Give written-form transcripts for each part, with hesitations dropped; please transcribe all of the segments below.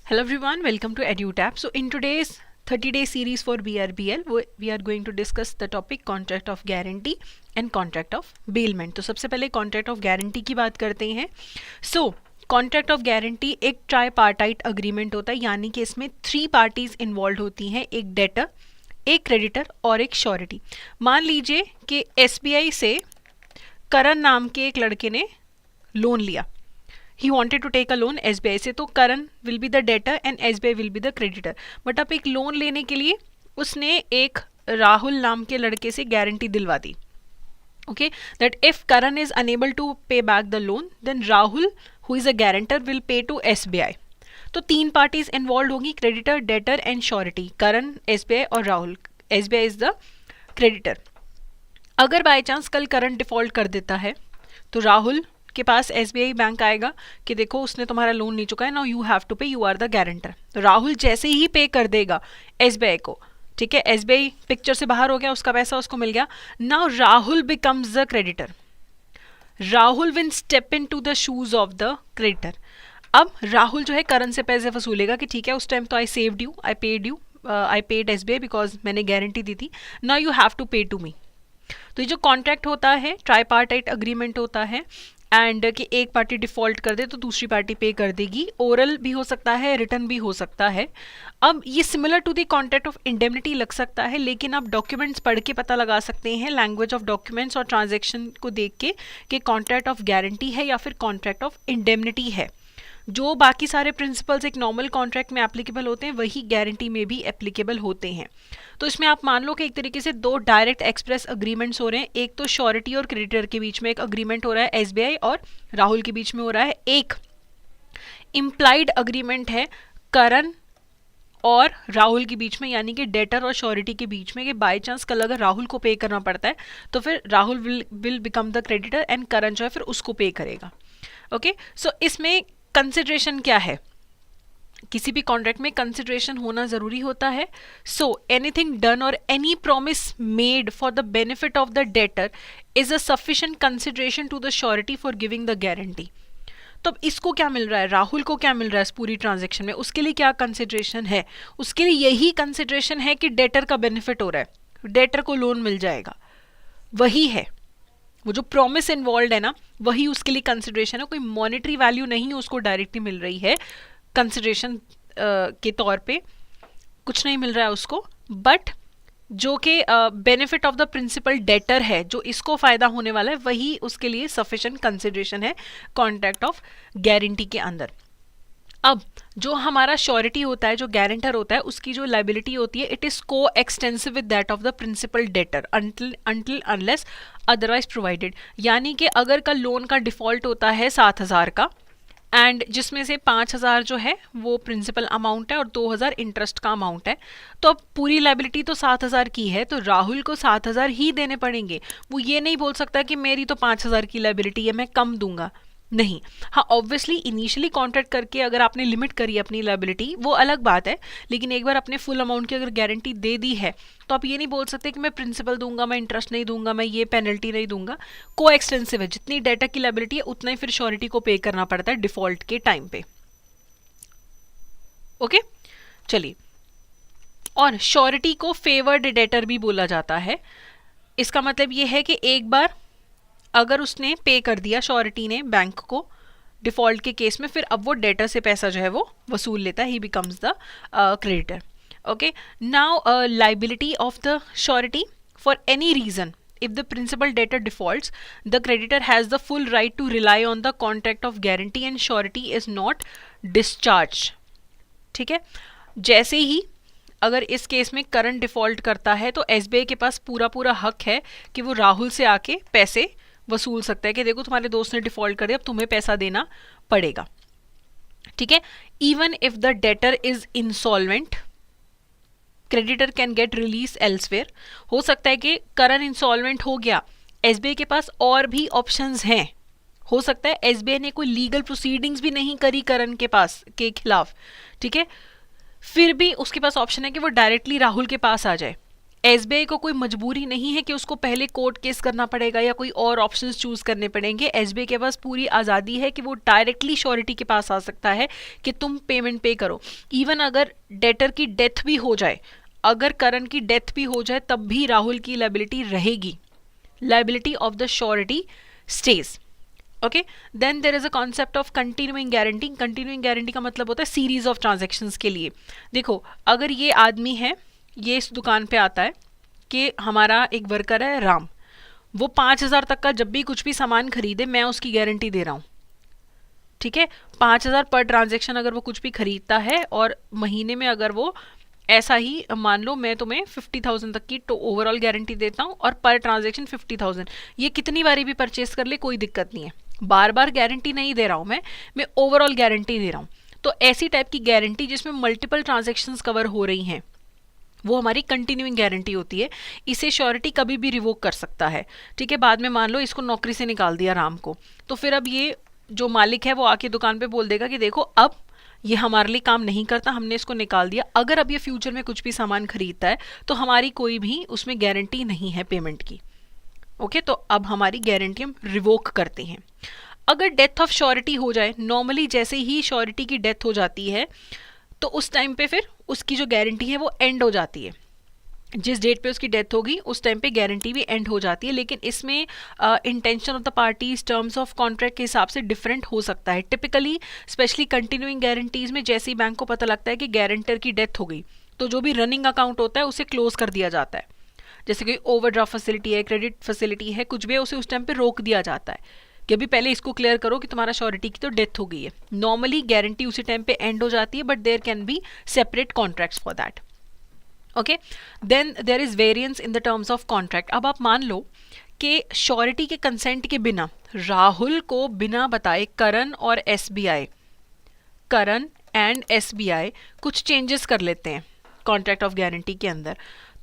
Hello everyone, welcome to EduTap. So in today's 30-day series for BRBL, we are going to discuss the topic contract of guarantee and contract of bailment. तो सबसे पहले contract of guarantee की बात करते हैं. So contract of guarantee एक tripartite agreement होता है, यानी कि इसमें 3 पार्टीज इन्वॉल्व होती हैं, एक डेटर, एक क्रेडिटर और एक श्योरिटी. मान लीजिए कि SBI से करण नाम के एक लड़के ने लोन लिया. He wanted to take a loan SBI से, तो करण will be the debtor and SBI will be the creditor. But अब एक लोन लेने के लिए उसने एक राहुल नाम के लड़के से गारंटी दिलवा दी. Okay, that if Karan is unable to pay back the loan, then Rahul, who is a guarantor, will pay to SBI. तो 3 पार्टीज इन्वॉल्व होगी, creditor, debtor and surety. Karan, SBI और Rahul. SBI is the creditor. अगर by chance कल करण default कर देता है तो राहुल के पास SBI बैंक आएगा कि देखो उसने तुम्हारा लोन नहीं चुका है, नाउ यू हैव टू पे, यू आर द गारंटर. तो राहुल जैसे ही पे कर देगा SBI को, ठीक है, SBI पिक्चर से बाहर हो गया, उसका पैसा उसको मिल गया. Now Rahul becomes the creditor. Rahul will step in to the shoes of the creditor. अब राहुल जो है करण से पैसे वसूलेगा कि ठीक है उस टाइम तो I saved you, I paid SBI because मैंने गारंटी दी थी, नाउ यू हैव टू पे टू मी. तो ये जो कॉन्ट्रैक्ट होता है ट्राईपार्टाइट अग्रीमेंट होता है, एंड कि एक पार्टी डिफॉल्ट कर दे तो दूसरी पार्टी पे कर देगी. ओरल भी हो सकता है, रिटर्न भी हो सकता है. अब ये similar to the contract of indemnity लग सकता है, लेकिन आप डॉक्यूमेंट्स पढ़ के पता लगा सकते हैं, लैंग्वेज ऑफ डॉक्यूमेंट्स और ट्रांजैक्शन को देख के, कि कॉन्ट्रैक्ट ऑफ गारंटी है या फिर कॉन्ट्रैक्ट ऑफ इंडेमनिटी है. जो बाकी सारे प्रिंसिपल्स एक नॉर्मल कॉन्ट्रैक्ट में एप्लीकेबल होते हैं वही गारंटी में भी एप्लीकेबल होते हैं. तो इसमें आप मान लो कि एक तरीके से 2 डायरेक्ट एक्सप्रेस अग्रीमेंट्स हो रहे हैं. एक तो श्योरिटी और क्रेडिटर के बीच में एक अग्रीमेंट हो रहा है, SBI और राहुल के बीच में हो रहा है. एक इम्प्लाइड अग्रीमेंट है करण और राहुल के बीच में, यानी कि डेटर और श्योरिटी के बीच में, कि बाय चांस कल अगर राहुल को पे करना पड़ता है तो फिर Rahul will become the creditor and Karan जो है फिर उसको पे करेगा. ओके, सो इसमें कंसिडरेशन क्या है, किसी भी कॉन्ट्रैक्ट में कंसिडरेशन होना जरूरी होता है. सो एनीथिंग डन और any promise made for the benefit of the debtor is a sufficient consideration to the surety for giving the guarantee. तो अब इसको क्या मिल रहा है, राहुल को क्या मिल रहा है इस पूरी ट्रांजेक्शन में, उसके लिए क्या कंसिडरेशन है, उसके लिए यही कंसिडरेशन है कि डेटर का बेनिफिट हो रहा है, डेटर को लोन मिल जाएगा, वही है. वो जो प्रॉमिस इन्वॉल्व है ना, वही उसके लिए कंसिडरेशन है. कोई मॉनेटरी वैल्यू नहीं उसको डायरेक्टली मिल रही है कंसिडरेशन के तौर पे, कुछ नहीं मिल रहा है उसको, बट जो कि benefit of the principal debtor है, जो इसको फायदा होने वाला है, वही उसके लिए सफिशिएंट कंसिडरेशन है कॉन्ट्रैक्ट ऑफ गारंटी के अंदर. अब जो हमारा श्योरिटी होता है, जो गारंटर होता है, उसकी जो लाइबिलिटी होती है, it is coextensive with that of the principal debtor until unless otherwise provided. यानी कि अगर का लोन का डिफॉल्ट होता है 7,000 का, एंड जिसमें से 5,000 जो है वो प्रिंसिपल अमाउंट है और 2,000 इंटरेस्ट का अमाउंट है, तो अब पूरी लाइबिलिटी तो 7,000 की है, तो राहुल को 7,000 ही देने पड़ेंगे. वो ये नहीं बोल सकता कि मेरी तो 5,000 की लाइबिलिटी है, मैं कम दूंगा, नहीं. हाँ, ऑब्वियसली इनिशियली कॉन्ट्रैक्ट करके अगर आपने लिमिट करी अपनी लाइबिलिटी वो अलग बात है, लेकिन एक बार अपने फुल अमाउंट की अगर गारंटी दे दी है तो आप ये नहीं बोल सकते कि मैं प्रिंसिपल दूंगा, मैं इंटरेस्ट नहीं दूंगा, मैं ये पेनल्टी नहीं दूंगा. को एक्सटेंसिव है, जितनी डेटा की लाइबिलिटी है उतना ही फिर श्योरिटी को पे करना पड़ता है डिफॉल्ट के टाइम पे. ओके, चलिए. और श्योरिटी को फेवर्ड डेटर भी बोला जाता है. इसका मतलब ये है कि एक बार अगर उसने पे कर दिया श्योरिटी ने बैंक को डिफॉल्ट के केस में, फिर अब वो डेटर से पैसा जो है वो वसूल लेता है, he becomes the creditor. Okay, now liability of the surety for any reason, if the principal debtor defaults, the creditor has the full right to rely on the contract of guarantee and surety is not discharged. ठीक है, जैसे ही अगर इस case में current default करता है तो SBI के पास पूरा हक है कि वो राहुल से आके पैसे वसूल सकता है, कि देखो तुम्हारे दोस्त ने डिफॉल्ट कर दिया, अब तुम्हें पैसा देना पड़ेगा. ठीक है, even if the debtor is insolvent, creditor can get release elsewhere. हो सकता है कि करण इंसॉल्वेंट हो गया, SBI के पास और भी ऑप्शंस हैं. हो सकता है SBI ने कोई लीगल प्रोसीडिंग्स भी नहीं करी करण के पास के खिलाफ, ठीक है, फिर भी उसके पास ऑप्शन है कि वो डायरेक्टली राहुल के पास आ जाए. एसबीआई को कोई मजबूरी नहीं है कि उसको पहले कोर्ट केस करना पड़ेगा या कोई और ऑप्शंस चूज करने पड़ेंगे। एसबीआई के पास पूरी आज़ादी है कि वो डायरेक्टली श्योरिटी के पास आ सकता है कि तुम पेमेंट पे करो। इवन अगर डेटर की डेथ भी हो जाए, अगर करण की डेथ भी हो जाए, तब भी राहुल की लायबिलिटी रहेगी। Liability of the surety stays. Okay, then there is a concept of continuing guarantee. Continuing guarantee का मतलब होता है सीरीज ऑफ ट्रांजेक्शन्स के लिए। देखो, अगर ये आदमी है, ये इस दुकान पे आता है कि हमारा एक वर्कर है राम, वो 5,000 तक का जब भी कुछ भी सामान खरीदे, मैं उसकी गारंटी दे रहा हूँ। ठीक है, 5,000 पर ट्रांजेक्शन अगर वो कुछ भी खरीदता है, और महीने में अगर वो ऐसा ही मान लो मैं तुम्हें 50,000 तक की ओवरऑल गारंटी देता हूँ और पर ट्रांजेक्शन 50,000, ये कितनी बारी भी परचेस कर ले कोई दिक्कत नहीं है। बार बार गारंटी नहीं दे रहा हूँ मैं ओवरऑल गारंटी दे रहा हूँ। तो ऐसी टाइप की गारंटी जिसमें मल्टीपल ट्रांजेक्शन्स कवर हो रही हैं, वो हमारी कंटिन्यूइंग गारंटी होती है। इसे श्योरिटी कभी भी रिवोक कर सकता है। ठीक है, बाद में मान लो इसको नौकरी से निकाल दिया राम को, तो फिर अब ये जो मालिक है वो आके दुकान पे बोल देगा कि देखो अब ये हमारे लिए काम नहीं करता, हमने इसको निकाल दिया। अगर अब ये फ्यूचर में कुछ भी सामान खरीदता है तो हमारी कोई भी उसमें गारंटी नहीं है पेमेंट की। ओके, तो अब हमारी गारंटी हम रिवोक करते हैं। अगर डेथ ऑफ श्योरिटी हो जाए, नॉर्मली जैसे ही श्योरिटी की डेथ हो जाती है तो उस टाइम पे फिर उसकी जो गारंटी है वो एंड हो जाती है। जिस डेट पे उसकी डेथ होगी उस टाइम पे गारंटी भी एंड हो जाती है। लेकिन इसमें intention of the parties, terms of contract के हिसाब से डिफरेंट हो सकता है। टिपिकली स्पेशली कंटिन्यूइंग गारंटीज में जैसे ही बैंक को पता लगता है कि गारंटर की डेथ हो गई, तो जो भी रनिंग अकाउंट होता है उसे क्लोज कर दिया जाता है। जैसे कि ओवरड्राफ्ट फैसिलिटी है, क्रेडिट फैसिलिटी है, कुछ भी है, उसे उस टाइम पे रोक दिया जाता है कि अभी पहले इसको क्लियर करो कि तुम्हारा श्योरिटी की तो डेथ हो गई है। नॉर्मली गारंटी उसी टाइम पे एंड हो जाती है, but there can be separate contracts for that. Okay, then there is variance in the terms of contract. अब आप मान लो कि श्योरिटी के कंसेंट के बिना राहुल को बिना बताए करण और एसबीआई, करण एंड एसबीआई कुछ चेंजेस कर लेते हैं कॉन्ट्रैक्ट ऑफ गारंटी के अंदर।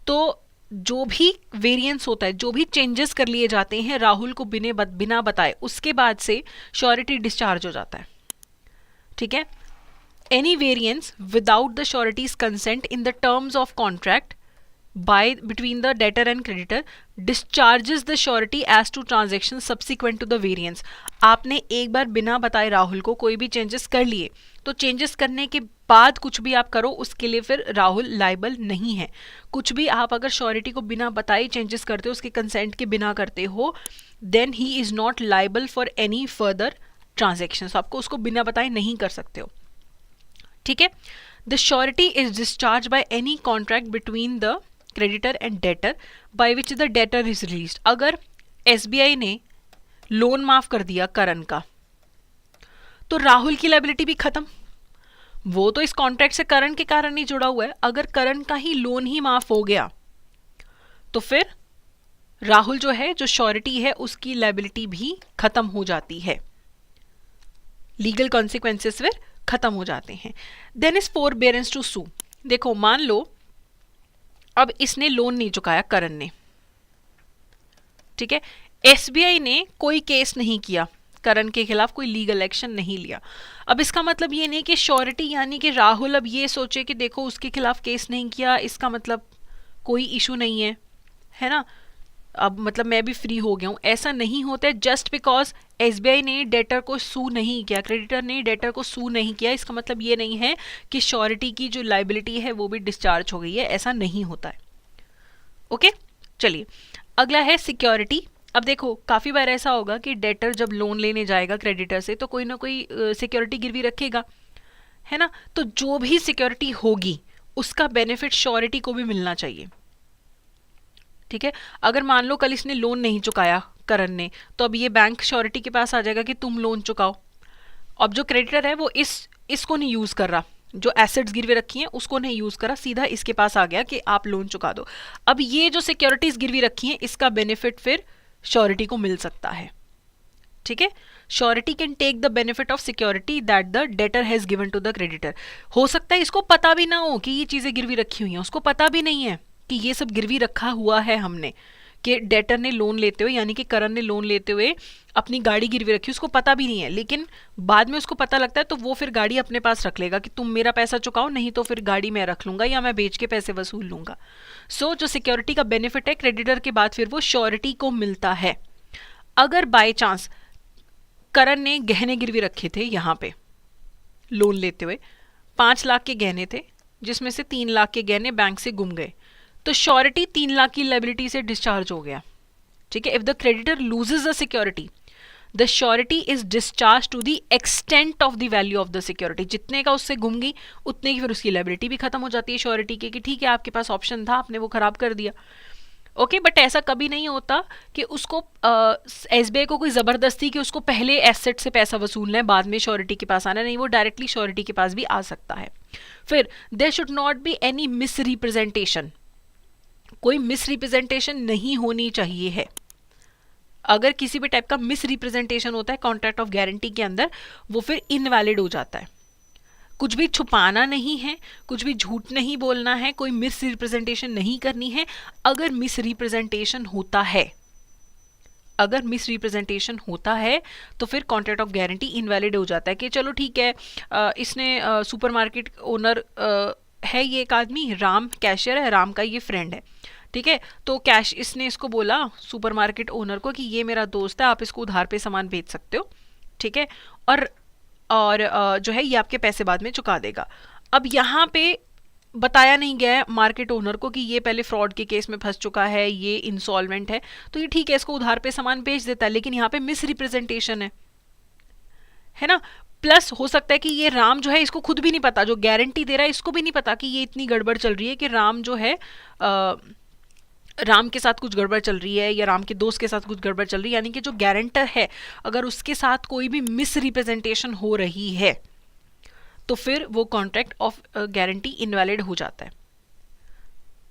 तो जो भी वेरिएंस होता है, जो भी चेंजेस कर लिए जाते हैं राहुल को बिना बताए, उसके बाद से श्योरिटी डिस्चार्ज हो जाता है। ठीक है, any variance without the sureties consent in the terms of contract by between the debtor and creditor discharges the surety as to transaction subsequent to the variance। आपने एक बार बिना बताए राहुल को कोई भी चेंजेस कर लिए, तो चेंजेस करने के बाद कुछ भी आप करो उसके लिए फिर राहुल लाइबल नहीं है। कुछ भी आप अगर श्योरिटी को बिना बताए चेंजेस करते हो, उसके कंसेंट के बिना करते हो, then he is not liable for any further transaction. आपको उसको बिना बताए नहीं कर सकते हो। ठीक है, the surety is discharge by any contract between the creditor and debtor by which the debtor is released. अगर एसबीआई ने लोन माफ कर दिया करण का, तो राहुल की लायबिलिटी भी खत्म। वो तो इस कॉन्ट्रैक्ट से करण के कारण नहीं जुड़ा हुआ है। अगर करण का ही लोन ही माफ हो गया तो फिर राहुल जो है, जो श्योरिटी है, उसकी लायबिलिटी भी खत्म हो जाती है। लीगल कॉन्सिक्वेंसेस फिर खत्म हो जाते हैं। देन इज फोरबेरेंस टू सू। देखो, मान लो अब इसने लोन नहीं चुकाया करण ने, ठीक है, एसबीआई ने कोई केस नहीं किया करण के खिलाफ, कोई लीगल एक्शन नहीं लिया। अब इसका मतलब ये नहीं कि श्योरिटी यानी कि राहुल अब ये सोचे कि देखो उसके खिलाफ केस नहीं किया, इसका मतलब कोई इशू नहीं है ना, अब मतलब मैं भी फ्री हो गया हूँ। ऐसा नहीं होता है। जस्ट बिकॉज एसबीआई ने डेटर को सू नहीं किया, क्रेडिटर ने डेटर को सू नहीं किया, इसका मतलब ये नहीं है कि श्योरिटी की जो लायबिलिटी है वो भी डिस्चार्ज हो गई है। ऐसा नहीं होता है। ओके, चलिए अगला है सिक्योरिटी। अब देखो, काफ़ी बार ऐसा होगा कि डेटर जब लोन लेने जाएगा क्रेडिटर से तो कोई ना कोई सिक्योरिटी गिरवी रखेगा, है ना। तो जो भी सिक्योरिटी होगी उसका बेनिफिट श्योरिटी को भी मिलना चाहिए। ठीक है, अगर मान लो कल इसने लोन नहीं चुकाया करण ने, तो अब ये बैंक श्योरिटी के पास आ जाएगा कि तुम लोन चुकाओ। अब जो क्रेडिटर है वो इसको नहीं यूज कर रहा, जो एसेट्स गिरवे रखी हैं उसको नहीं यूज करा, सीधा इसके पास आ गया कि आप लोन चुका दो। अब ये जो सिक्योरिटीज गिरवी रखी हैं इसका बेनिफिट फिर श्योरिटी को मिल सकता है। ठीक है, surety can take the benefit of security that the debtor has given to the creditor. हो सकता है इसको पता भी ना हो कि ये चीजें गिरवी रखी हुई हैं, उसको पता भी नहीं है कि ये सब गिरवी रखा हुआ है हमने, कि डेटर ने लोन लेते हुए, यानी कि करण ने लोन लेते हुए अपनी गाड़ी गिरवी रखी, उसको पता भी नहीं है, लेकिन बाद में उसको पता लगता है तो वो फिर गाड़ी अपने पास रख लेगा कि तुम मेरा पैसा चुकाओ, नहीं तो फिर गाड़ी मैं रख लूंगा या मैं बेच के पैसे वसूल लूंगा। सो जो सिक्योरिटी का बेनिफिट है क्रेडिटर के बाद फिर वो श्योरिटी को मिलता है। अगर बाय चांस करण ने गहने गिरवी रखे थे यहाँ पे लोन लेते हुए, 5 लाख के गहने थे जिसमें से 3 लाख के गहने बैंक से गुम गए, तो श्योरिटी 3 लाख की लायबिलिटी से डिस्चार्ज हो गया। ठीक है, if the creditor loses the security, the surety is discharge to the extent of the value of the security. जितने का उससे गुम गई उतने की फिर उसकी लायबिलिटी भी खत्म हो जाती है श्योरिटी की, कि ठीक है आपके पास ऑप्शन था, आपने वो खराब कर दिया। ओके, बट ऐसा कभी नहीं होता कि उसको एसबीआई को कोई ज़बरदस्ती कि उसको पहले एसेट से पैसा वसूलना है बाद में श्योरिटी के पास आना, नहीं, वो डायरेक्टली श्योरिटी के पास भी आ सकता है। फिर there should not be any misrepresentation, कोई मिस रिप्रेजेंटेशन नहीं होनी चाहिए है। अगर किसी भी टाइप का मिस रिप्रेजेंटेशन होता है कॉन्ट्रैक्ट ऑफ गारंटी के अंदर, वो फिर इनवैलिड हो जाता है। कुछ भी छुपाना नहीं है, कुछ भी झूठ नहीं बोलना है, कोई मिस रिप्रेजेंटेशन नहीं करनी है। अगर मिस रिप्रेजेंटेशन होता है, अगर मिस रिप्रेजेंटेशन होता है तो फिर कॉन्ट्रैक्ट ऑफ गारंटी इनवैलिड हो जाता है कि चलो ठीक है, इसने सुपरमार्केट ओनर है, ये एक आदमी राम कैशियर है, राम का ये फ्रेंड है, ठीक है, तो कैश इसने इसको बोला सुपरमार्केट ओनर को कि ये मेरा दोस्त है, आप इसको उधार पे सामान बेच सकते हो, ठीक है, और जो है ये आपके पैसे बाद में चुका देगा। अब यहाँ पे बताया नहीं गया है मार्केट ओनर को कि ये पहले फ्रॉड के केस में फंस चुका है, ये इंसॉल्वेंट है, तो ये ठीक है इसको उधार पे सामान बेच देता है, लेकिन यहाँ पे मिस रिप्रेजेंटेशन है ना। प्लस हो सकता है कि ये राम जो है इसको खुद भी नहीं पता, जो गारंटी दे रहा है इसको भी नहीं पता कि ये इतनी गड़बड़ चल रही है, कि राम जो है राम के साथ कुछ गड़बड़ चल रही है या राम के दोस्त के साथ कुछ गड़बड़ चल रही है, यानी कि जो गारंटर है अगर उसके साथ कोई भी मिस रिप्रेजेंटेशन हो रही है तो फिर वो कॉन्ट्रैक्ट ऑफ गारंटी इनवैलिड हो जाता है।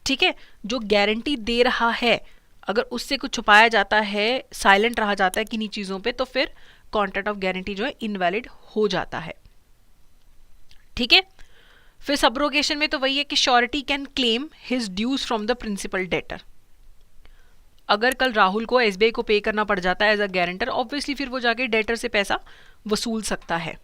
ठीक है, जो गारंटी दे रहा है अगर उससे कुछ छुपाया जाता है, साइलेंट रहा जाता है किन्हीं चीजों पे, तो फिर कॉन्ट्रैक्ट ऑफ गारंटी जो है इनवैलिड हो जाता है। ठीक है, फिर सबरोगेशन में तो वही है कि surety can claim his dues from the principal debtor. अगर कल राहुल को एसबीआई को पे करना पड़ जाता है एज अ गारंटर, ऑब्वियसली फिर वो जाके डेटर से पैसा वसूल सकता है।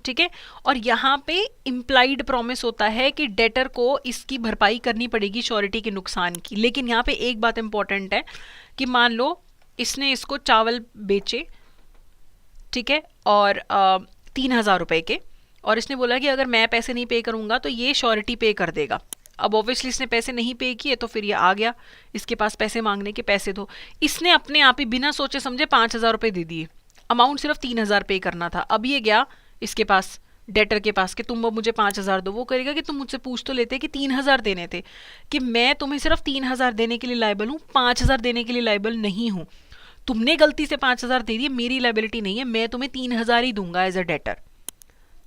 ठीक है, और यहाँ पे इम्प्लाइड प्रॉमिस होता है कि डेटर को इसकी भरपाई करनी पड़ेगी श्योरिटी के नुकसान की। लेकिन यहाँ पे एक बात इंपॉर्टेंट है कि मान लो इसने इसको चावल बेचे, ठीक है, और 3,000 रुपए के, और इसने बोला कि अगर मैं पैसे नहीं पे करूंगा तो ये श्योरिटी पे कर देगा। अब ऑब्वियसली इसने पैसे नहीं पे किए तो फिर ये आ गया इसके पास पैसे मांगने के, पैसे दो। इसने अपने आप ही बिना सोचे समझे 5,000 रुपए दे दिए, अमाउंट सिर्फ 3,000 पे करना था। अब ये गया इसके पास, डेटर के पास, कि तुम अब मुझे 5,000 दो। वो करेगा कि तुम मुझसे पूछ तो लेते कि 3,000 देने थे, कि मैं तुम्हें सिर्फ 3,000 देने के लिए लायबल हूँ, 5,000 देने के लिए लायबल नहीं हूँ। तुमने गलती से 5,000 दे दिए, मेरी लायबिलिटी नहीं है, मैं तुम्हें 3,000 ही दूंगा एज अ डेटर।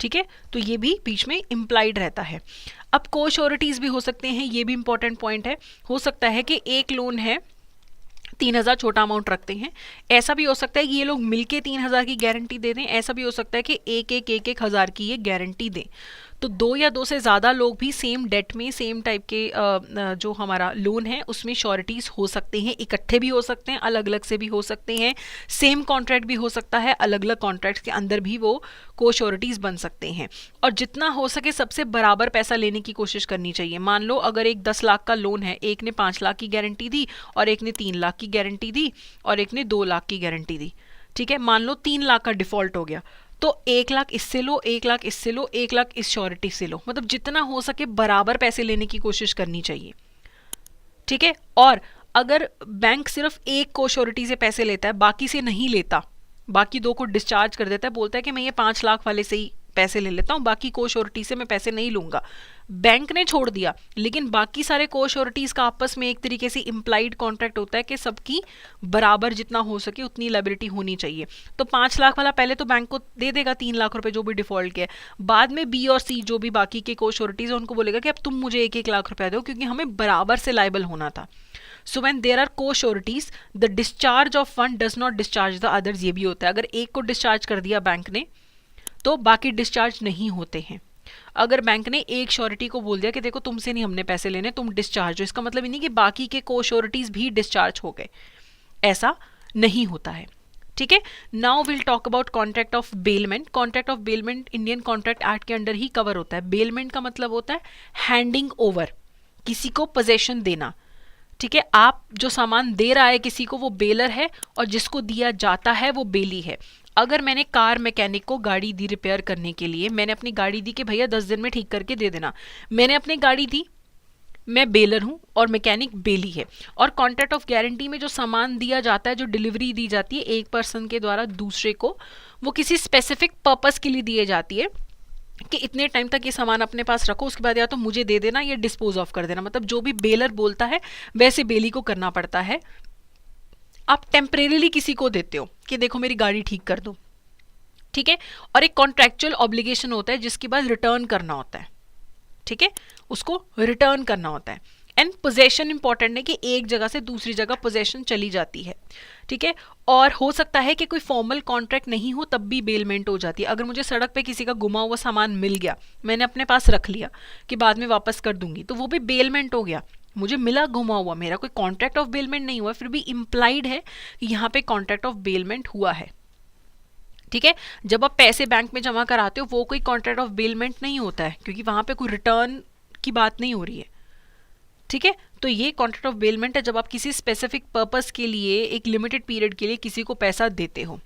ठीक है, तो ये भी बीच में इम्प्लाइड रहता है। अब को श्योरिटीज भी हो सकते हैं, ये भी इंपॉर्टेंट पॉइंट है। हो सकता है कि एक लोन है 3,000 छोटा अमाउंट रखते हैं, ऐसा भी हो सकता है कि ये लोग मिलके 3,000 की गारंटी दे दें, ऐसा भी हो सकता है कि एक हजार की ये गारंटी दें। तो 2 या 2 से ज़्यादा लोग भी सेम डेट में, सेम टाइप के जो हमारा लोन है उसमें श्योरिटीज हो सकते हैं, इकट्ठे भी हो सकते हैं, अलग अलग से भी हो सकते हैं, सेम कॉन्ट्रैक्ट भी हो सकता है, अलग अलग कॉन्ट्रैक्ट के अंदर भी वो को श्योरिटीज बन सकते हैं। और जितना हो सके सबसे बराबर पैसा लेने की कोशिश करनी चाहिए। मान लो अगर एक 10 लाख का लोन है, एक ने 5 लाख की गारंटी दी और एक ने 3 लाख की गारंटी दी और एक ने 2 लाख की गारंटी दी। ठीक है, मान लो 3 लाख का डिफॉल्ट हो गया, तो 1 लाख इससे लो, 1 लाख इससे लो, 1 लाख इस श्योरिटी से लो, मतलब जितना हो सके बराबर पैसे लेने की कोशिश करनी चाहिए। ठीक है, और अगर बैंक सिर्फ एक को श्योरिटी से पैसे लेता है, बाकी से नहीं लेता, बाकी 2 को डिस्चार्ज कर देता है, बोलता है कि मैं ये 5 लाख वाले से ही पैसे ले लेता हूँ, बाकी को श्योरिटी से मैं पैसे नहीं लूंगा, बैंक ने छोड़ दिया, लेकिन बाकी सारे को श्योरिटीज का आपस में एक तरीके से इम्प्लाइड कॉन्ट्रैक्ट होता है कि सबकी बराबर जितना हो सके उतनी लायबिलिटी होनी चाहिए। तो 5 लाख वाला पहले तो बैंक को दे देगा 3 लाख रुपए जो भी डिफॉल्ट किया, बाद में बी और सी जो भी बाकी के को श्योरिटीज है उनको बोलेगा कि अब तुम मुझे 1-1 लाख रुपया दो, क्योंकि हमें बराबर से लायबल होना था। सो व्हेन देयर आर को sureties the discharge of one does not discharge the others. ये भी होता है, अगर एक को डिस्चार्ज कर दिया बैंक ने तो बाकी डिस्चार्ज नहीं होते हैं। अगर बैंक ने एक श्योरिटी को बोल दिया कि देखो तुमसे नहीं हमने पैसे लेने, तुम डिस्चार्ज हो, इसका मतलब ये नहीं कि बाकी के को श्योरिटीज भी डिस्चार्ज हो गए, ऐसा नहीं होता है। ठीक है, now will talk about contract of bailment. Contract of bailment Indian contract act के अंडर ही कवर होता है। बेलमेंट का मतलब होता है हैंडिंग ओवर, किसी को पोजेशन देना। ठीक है, आप जो सामान दे रहा है किसी को वो बेलर है और जिसको दिया जाता है वो बेली है। अगर मैंने कार मैकेनिक को गाड़ी दी रिपेयर करने के लिए, मैंने अपनी गाड़ी दी कि भैया 10 दिन में ठीक करके दे देना, मैंने अपनी गाड़ी दी, मैं बेलर हूं और मैकेनिक बेली है। और कॉन्ट्रैक्ट ऑफ गारंटी में जो सामान दिया जाता है, जो डिलीवरी दी जाती है एक पर्सन के द्वारा दूसरे को, वो किसी स्पेसिफिक पर्पस के लिए दी जाती है कि इतने टाइम तक ये सामान अपने पास रखो, उसके बाद या तो मुझे दे देना या डिस्पोज ऑफ कर देना। मतलब जो भी बेलर बोलता है वैसे बेली को करना पड़ता है। आप टेम्परेरीली किसी को देते हो कि देखो मेरी गाड़ी ठीक कर दो, ठीक है। और एक कॉन्ट्रैक्चुअल ऑब्लिगेशन होता है जिसके बाद रिटर्न करना होता है, ठीक है, उसको रिटर्न करना होता है। एंड पोजेशन इंपॉर्टेंट है कि एक जगह से दूसरी जगह पोजेशन चली जाती है, ठीक है। और हो सकता है कि कोई फॉर्मल कॉन्ट्रैक्ट नहीं हो तब भी बेलमेंट हो जाती है। अगर मुझे सड़क पे किसी का गुमा हुआ सामान मिल गया, मैंने अपने पास रख लिया कि बाद में वापस कर दूंगी, तो वो भी बेलमेंट हो गया। मुझे मिला गुमा हुआ, मेरा कोई कॉन्ट्रैक्ट ऑफ बेलमेंट नहीं हुआ, फिर भी इम्प्लाइड है कि यहाँ पे कॉन्ट्रैक्ट ऑफ बेलमेंट हुआ है, ठीक है। जब आप पैसे बैंक में जमा कराते हो वो कोई कॉन्ट्रैक्ट ऑफ बेलमेंट नहीं होता है, क्योंकि वहां पे कोई रिटर्न की बात नहीं हो रही है, ठीक है। तो ये कॉन्ट्रैक्ट ऑफ बेलमेंट है जब आप किसी स्पेसिफिक पर्पस के लिए एक लिमिटेड पीरियड के लिए किसी को पैसा देते हो,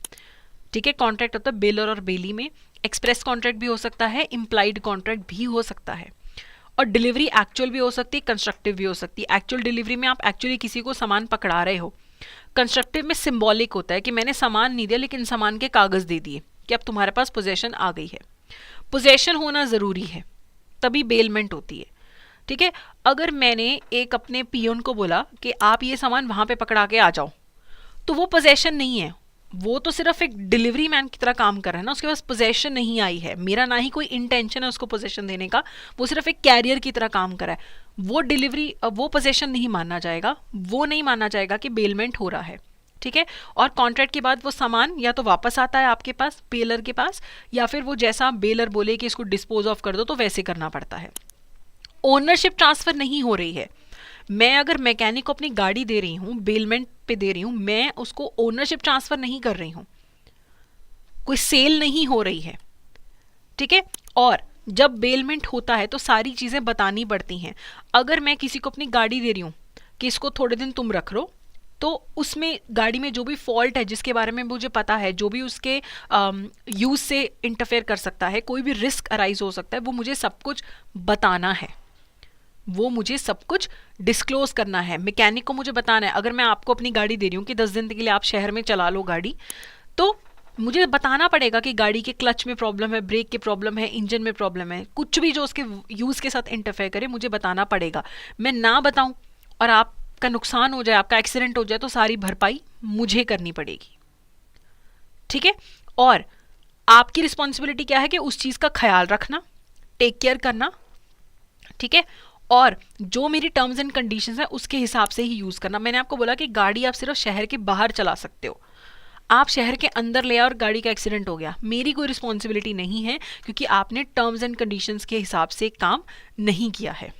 ठीक है। कॉन्ट्रैक्ट होता है बेलर और बेली में। एक्सप्रेस कॉन्ट्रैक्ट भी हो सकता है, इम्प्लाइड कॉन्ट्रैक्ट भी हो सकता है, और डिलीवरी एक्चुअल भी हो सकती है, कंस्ट्रक्टिव भी हो सकती है। एक्चुअल डिलीवरी में आप एक्चुअली किसी को सामान पकड़ा रहे हो। कंस्ट्रक्टिव में सिंबॉलिक होता है कि मैंने सामान नहीं दिया लेकिन सामान के कागज दे दिए कि अब तुम्हारे पास पोजेशन आ गई है। पोजेशन होना जरूरी है तभी बेलमेंट होती है, ठीक है। अगर मैंने एक अपने पियोन को बोला कि आप ये सामान वहां पे पकड़ा के आ जाओ, तो वो पोजेशन नहीं है, वो तो सिर्फ एक डिलीवरी मैन की तरह काम कर रहा है ना, उसके पास पोजेशन नहीं आई है। मेरा ना ही कोई इंटेंशन है उसको पोजेशन देने का, वो सिर्फ एक कैरियर की तरह काम कर रहा है। वो डिलीवरी, वो पोजेशन नहीं माना जाएगा, वो नहीं माना जाएगा कि बेलमेंट हो रहा है, ठीक है। और कॉन्ट्रैक्ट के बाद वो सामान या तो वापस आता है आपके पास बेलर के पास, या फिर वो जैसा बेलर बोले कि इसको डिस्पोज ऑफ कर दो तो वैसे करना पड़ता है। ओनरशिप ट्रांसफर नहीं हो रही है। मैं अगर मैकेनिक को अपनी गाड़ी दे रही हूं, बेलमेंट पे दे रही हूं, मैं उसको ओनरशिप ट्रांसफर नहीं कर रही हूं, कोई सेल नहीं हो रही है, ठीक है। और जब बेलमेंट होता है तो सारी चीजें बतानी पड़ती हैं। अगर मैं किसी को अपनी गाड़ी दे रही हूं कि इसको थोड़े दिन तुम रख लो, तो उसमें गाड़ी में जो भी फॉल्ट है जिसके बारे में मुझे पता है, जो भी उसके यूज से इंटरफेयर कर सकता है, कोई भी रिस्क अराइज हो सकता है, वो मुझे सब कुछ बताना है, वो मुझे सब कुछ डिस्क्लोज करना है। मैकेनिक को मुझे बताना है। अगर मैं आपको अपनी गाड़ी दे रही हूँ कि 10 दिन के लिए आप शहर में चला लो गाड़ी, तो मुझे बताना पड़ेगा कि गाड़ी के क्लच में प्रॉब्लम है, ब्रेक की प्रॉब्लम है, इंजन में प्रॉब्लम है, कुछ भी जो उसके यूज के साथ इंटरफेयर करे मुझे बताना पड़ेगा। मैं ना बताऊं और आपका नुकसान हो जाए, आपका एक्सीडेंट हो जाए, तो सारी भरपाई मुझे करनी पड़ेगी, ठीक है। और आपकी रिस्पॉन्सिबिलिटी क्या है कि उस चीज का ख्याल रखना, टेक केयर करना, ठीक है। और जो मेरी टर्म्स एंड कंडीशंस है उसके हिसाब से ही यूज करना। मैंने आपको बोला कि गाड़ी आप सिर्फ शहर के बाहर चला सकते हो, आप शहर के अंदर ले और गाड़ी का एक्सीडेंट हो गया, मेरी कोई रिस्पॉन्सिबिलिटी नहीं है, क्योंकि आपने टर्म्स एंड कंडीशंस के हिसाब से काम नहीं किया है,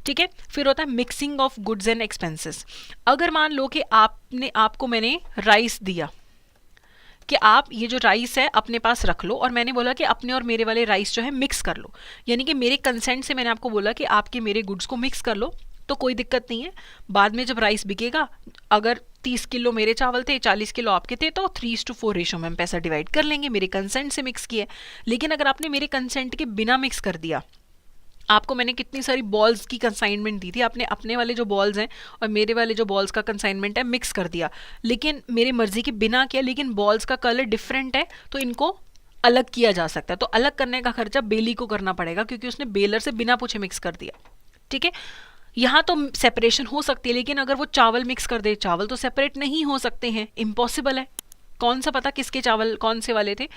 ठीक है। फिर होता है mixing of goods and expenses. अगर मान लो कि आपको मैंने राइस दिया कि आप ये जो राइस है अपने पास रख लो, और मैंने बोला कि अपने और मेरे वाले राइस जो है मिक्स कर लो, यानी कि मेरे कंसेंट से मैंने आपको बोला कि आपके मेरे गुड्स को मिक्स कर लो, तो कोई दिक्कत नहीं है। बाद में जब राइस बिकेगा, अगर 30 किलो मेरे चावल थे, 40 किलो आपके थे, तो 3:4 रेशो में हम पैसा डिवाइड कर लेंगे, मेरे कंसेंट से मिक्स किया। लेकिन अगर आपने मेरे कंसेंट के बिना मिक्स कर दिया, आपको मैंने कितनी सारी बॉल्स की कंसाइनमेंट दी थी, आपने अपने वाले जो बॉल्स हैं और मेरे वाले जो बॉल्स का कंसाइनमेंट है मिक्स कर दिया, लेकिन मेरी मर्जी के बिना किया, लेकिन बॉल्स का कलर डिफरेंट है, तो इनको अलग किया जा सकता है। तो अलग करने का खर्चा बेली को करना पड़ेगा, क्योंकि उसने बेलर से बिना पूछे मिक्स कर दिया, ठीक है। यहाँ तो सेपरेशन हो सकती है, लेकिन अगर वो चावल मिक्स कर दे, चावल तो सेपरेट नहीं हो सकते हैं, इम्पॉसिबल है, कौन सा पता किसके चावल कौन से वाले थे।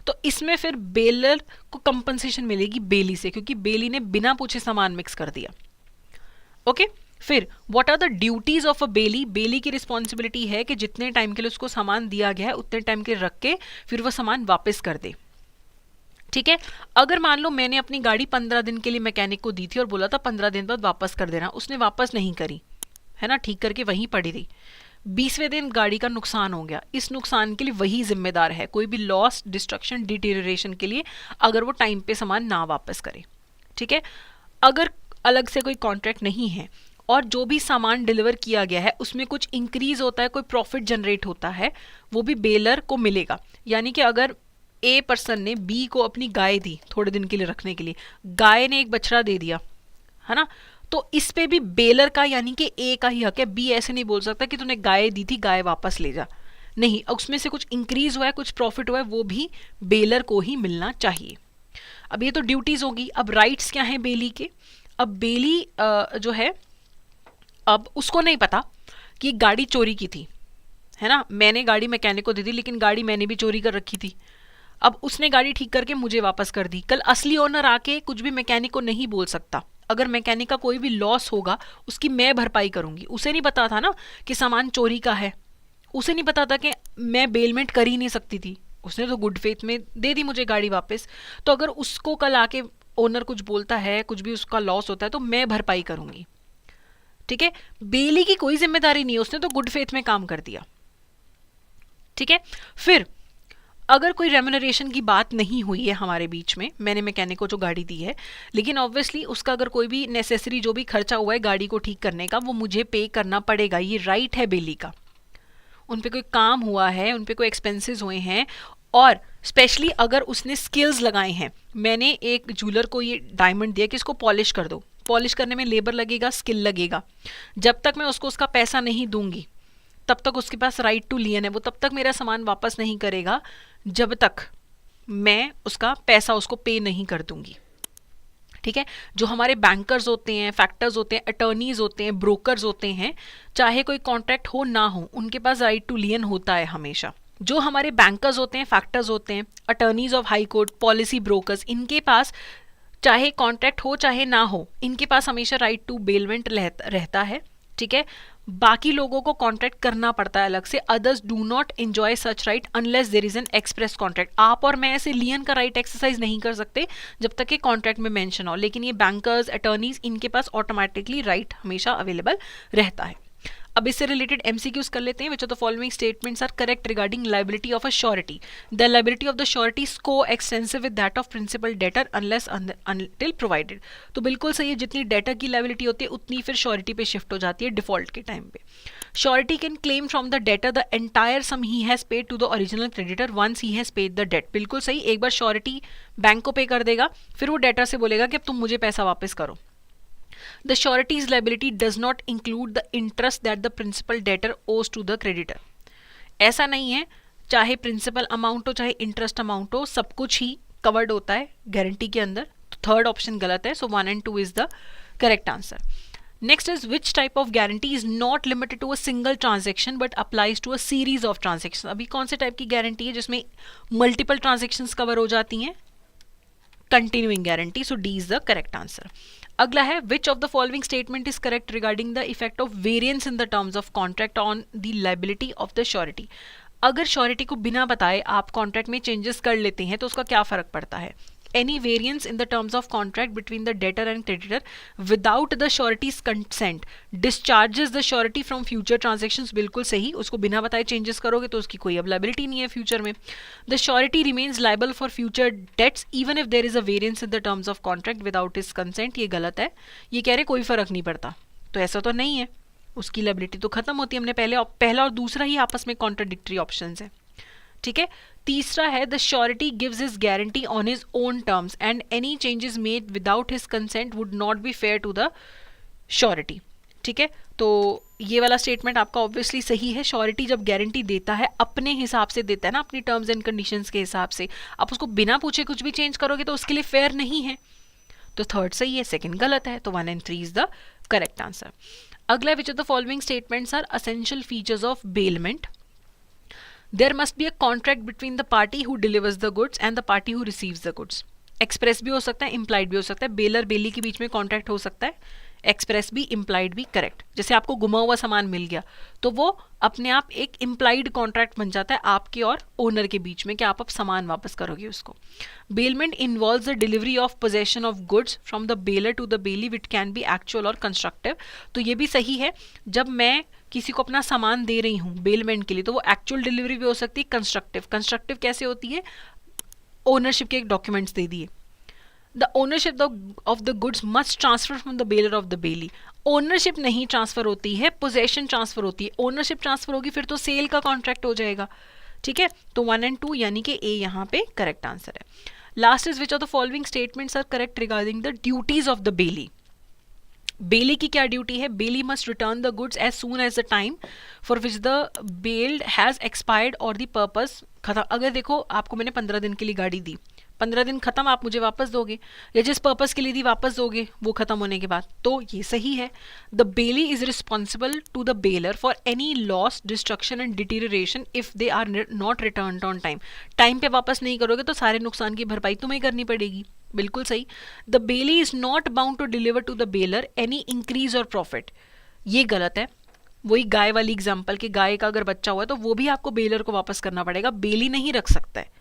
तो इसमें फिर बेलर को कंपनसेशन मिलेगी बेली से, क्योंकि बेली ने बिना पूछे सामान मिक्स कर दिया, ओके। फिर what are the duties of a bailee. Bailee की रिस्पॉन्सिबिलिटी है कि जितने टाइम के लिए उसको सामान दिया गया है उतने टाइम के लिए रख के फिर वो सामान वापस कर दे, ठीक है। अगर मान लो मैंने अपनी गाड़ी 15 दिन के लिए मैकेनिक को दी थी और बोला था 15 दिन बाद वापस कर देना, उसने वापस नहीं करी, है ना, ठीक करके वहीं पड़ी रही, 20वें दिन गाड़ी का नुकसान हो गया, इस नुकसान के लिए वही जिम्मेदार है, कोई भी लॉस, डिस्ट्रक्शन, डिटेरियोरेशन के लिए, अगर वो टाइम पे सामान ना वापस करे। ठीक है। अगर अलग से कोई कॉन्ट्रैक्ट नहीं है और जो भी सामान डिलीवर किया गया है उसमें कुछ इंक्रीज होता है, कोई प्रॉफिट जनरेट होता है, वो भी बेलर को मिलेगा। यानी कि अगर ए पर्सन ने बी को अपनी गाय दी थोड़े दिन के लिए रखने के लिए, गाय ने एक बछड़ा दे दिया, है ना, तो इस पे भी बेलर का यानी कि ए का ही हक है। बी ऐसे नहीं बोल सकता कि तूने गाय दी थी, गाय वापस ले जा, नहीं, उसमें से कुछ इंक्रीज हुआ है, कुछ प्रॉफिट हुआ है, वो भी बेलर को ही मिलना चाहिए। अब ये तो ड्यूटीज होगी। अब राइट्स क्या है बेली के? अब बेली जो है, अब उसको नहीं पता कि गाड़ी चोरी की थी, है ना, मैंने गाड़ी मैकेनिक को दी थी लेकिन गाड़ी मैंने भी चोरी कर रखी थी, अब उसने गाड़ी ठीक करके मुझे वापस कर दी। कल असली ओनर आके कुछ भी मैकेनिक को नहीं बोल सकता, अगर मैकेनिक का कोई भी लॉस होगा उसकी मैं भरपाई करूंगी। उसे नहीं पता था ना कि सामान चोरी का है, उसे नहीं पता था कि मैं बेलमेंट कर ही नहीं सकती थी, उसने तो गुड फेथ में दे दी मुझे गाड़ी वापस। तो अगर उसको कल आके ओनर कुछ बोलता है, कुछ भी उसका लॉस होता है, तो मैं भरपाई करूंगी। ठीक है। बेली की कोई जिम्मेदारी नहीं है, उसने तो गुड फेथ में काम कर दिया। ठीक है। फिर अगर कोई रेम्यूनरेशन की बात नहीं हुई है हमारे बीच में, मैंने मैकेनिक को जो गाड़ी दी है, लेकिन ऑब्वियसली उसका अगर कोई भी नेसेसरी जो भी खर्चा हुआ है गाड़ी को ठीक करने का, वो मुझे पे करना पड़ेगा, ये राइट है बेली का। उन पे कोई काम हुआ है, उन पे कोई एक्सपेंसेस हुए हैं, और स्पेशली अगर उसने स्किल्स लगाए हैं, मैंने एक जूलर को ये डायमंड दिया कि इसको पॉलिश कर दो, पॉलिश करने में लेबर लगेगा, स्किल लगेगा, जब तक मैं उसको उसका पैसा नहीं दूंगी तब तक उसके पास राइट टू लियन है, वो तब तक मेरा सामान वापस नहीं करेगा जब तक मैं उसका पैसा उसको पे नहीं कर दूंगी। ठीक है। जो हमारे बैंकर्स होते हैं, फैक्टर्स होते हैं, अटर्नीज होते हैं, ब्रोकर्स होते हैं, चाहे कोई कॉन्ट्रैक्ट हो ना हो, उनके पास राइट टू लियन होता है हमेशा। जो हमारे बैंकर्स होते हैं, फैक्टर्स होते हैं, attorneys of high court, policy brokers, इनके पास चाहे कॉन्ट्रैक्ट हो चाहे ना हो, इनके पास हमेशा राइट टू बेलमेंट रहता है। ठीक है। बाकी लोगों को कॉन्ट्रैक्ट करना पड़ता है अलग से, others do not enjoy such right unless there is an express contract. आप और मैं ऐसे लियन का राइट एक्सरसाइज नहीं कर सकते जब तक कि कॉन्ट्रैक्ट में मेंशन हो, लेकिन ये बैंकर्स, अटर्नीज, इनके पास ऑटोमेटिकली राइट हमेशा अवेलेबल रहता है। अब इससे रिलेटेड एमसीक्यूज कर लेते हैं। Which of the following statements are correct regarding liability of a surety? The liability of the surety is coextensive with that of principal debtor unless until provided. तो बिल्कुल सही है, जितनी डेटर की liability होती है उतनी फिर श्योरिटी पे शिफ्ट हो जाती है डिफॉल्ट के टाइम पे। Surety can claim from the debtor the entire sum he has paid to the original creditor once he has paid the debt. बिल्कुल सही, एक बार श्योरिटी बैंक को पे कर देगा, फिर वो डेटर से बोलेगा कि अब तुम मुझे पैसा वापस करो। The surety's liability does not include the interest that the principal debtor owes to the creditor. ऐसा नहीं है, चाहे प्रिंसिपल अमाउंट हो चाहे इंटरेस्ट अमाउंट हो, सब कुछ ही कवर्ड होता है गारंटी के अंदर। तो थर्ड ऑप्शन गलत है, so 1 and 2 is the correct answer. Next is which type of guarantee is not limited to a single transaction but applies to a series of transaction? अभी कौन से टाइप की गारंटी है जिसमें मल्टीपल ट्रांजेक्शंस कवर हो जाती हैं? Continuing guarantee, so D is the correct answer. अगला है विच of the following statement is correct regarding the effect of variance in the terms of contract on the liability of the surety? अगर surety को बिना बताए आप contract में changes कर लेते हैं तो उसका क्या फर्क पड़ता है? Any variance in the terms of contract between the debtor and creditor without the surety's consent discharges the surety from future transactions. बिल्कुल सही, उसको बिना बताए चेंजेस करोगे तो उसकी कोई अब लायबिलिटी नहीं है फ्यूचर में। The surety remains liable for future debts even if there is a variance in the terms of contract without his consent. ये गलत है, ये कह रहे कोई फर्क नहीं पड़ता, तो ऐसा तो नहीं है, उसकी लायबिलिटी तो खत्म होती है। हमने पहला और दूसरा ही आपस में कॉन्ट्राडिक्टरी ऑप्शंस है। ठीक है। तीसरा है the surety gives his guarantee on his own terms and any changes made without his consent would not be fair to the surety. ठीक है, तो ये वाला स्टेटमेंट आपका ऑब्वियसली सही है। श्योरिटी जब गारंटी देता है अपने हिसाब से देता है ना, अपनी टर्म्स एंड कंडीशंस के हिसाब से, आप उसको बिना पूछे कुछ भी चेंज करोगे तो उसके लिए फेयर नहीं है। तो थर्ड सही है, सेकंड गलत है, तो 1 and 3 इज द करेक्ट आंसर। अगला which of the following statements are essential features of bailment? There must be a contract between the party who delivers the goods and the party who receives the goods. Express भी हो सकता है, implied भी हो सकता है, baler बेली के बीच में कॉन्ट्रैक्ट हो सकता है, एक्सप्रेस भी, इम्प्लाइड भी, करेक्ट। जैसे आपको गुमा हुआ सामान मिल गया तो वो अपने आप एक इम्प्लाइड कॉन्ट्रैक्ट बन जाता है आपके और ओनर के बीच में कि आप अब सामान वापस करोगे उसको। Bailment involves the delivery of possession of goods from the bailor to the bailee which can be actual और कंस्ट्रक्टिव। तो ये भी सही है, जब मैं किसी को अपना सामान दे रही हूँ बेलमेंट के लिए तो वो एक्चुअल डिलीवरी भी हो सकती है, कंस्ट्रक्टिव। कंस्ट्रक्टिव कैसे होती है, ओनरशिप के डॉक्यूमेंट्स दे दिए। The ownership of the goods must transfer from the baler of the Bailey. Ownership नहीं ट्रांसफर होती है, पोजेशन ट्रांसफर होती है। ओनरशिप ट्रांसफर होगी फिर तो सेल का कॉन्ट्रैक्ट हो जाएगा, ठीक है। तो 1 and 2 यानी कि ए यहाँ पे करेक्ट आंसर है। Last is which of the following statements are correct regarding the duties of the bailee. Bailee की क्या ड्यूटी है, bailee must return the goods as soon as the time for which the bailed has expired और द purpose खत्म। अगर देखो आपको मैंने 15 दिन के लिए गाड़ी दी, 15 दिन खत्म आप मुझे वापस दोगे, या जिस पर्पस के लिए दी वापस दोगे वो खत्म होने के बाद, तो ये सही है। The bailee is responsible to the bailor for any loss, destruction and deterioration if they are not return on time. Time पे वापस नहीं करोगे तो सारे नुकसान की भरपाई तुम्हें करनी पड़ेगी, बिल्कुल सही। The bailee is not bound to deliver to the bailor any increase और प्रॉफिट, ये गलत है। वही गाय वाली एग्जाम्पल कि गाय का अगर बच्चा हुआ है तो वो भी आपको बेलर को वापस करना पड़ेगा, बेली नहीं रख सकता है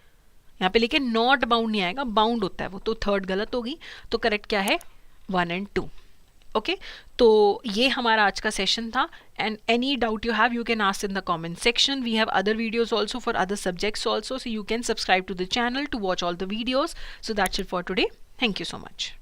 यहाँ पे, लेकिन नॉट बाउंड नहीं आएगा, बाउंड होता है वो, तो थर्ड गलत होगी। तो करेक्ट क्या है, 1 and 2। ओके, तो ये हमारा आज का सेशन था। And any doubt you have you can ask in the comment section. We have other videos also for other subjects also, so you can subscribe to the channel to watch all the videos. So that's it for today, thank you so much.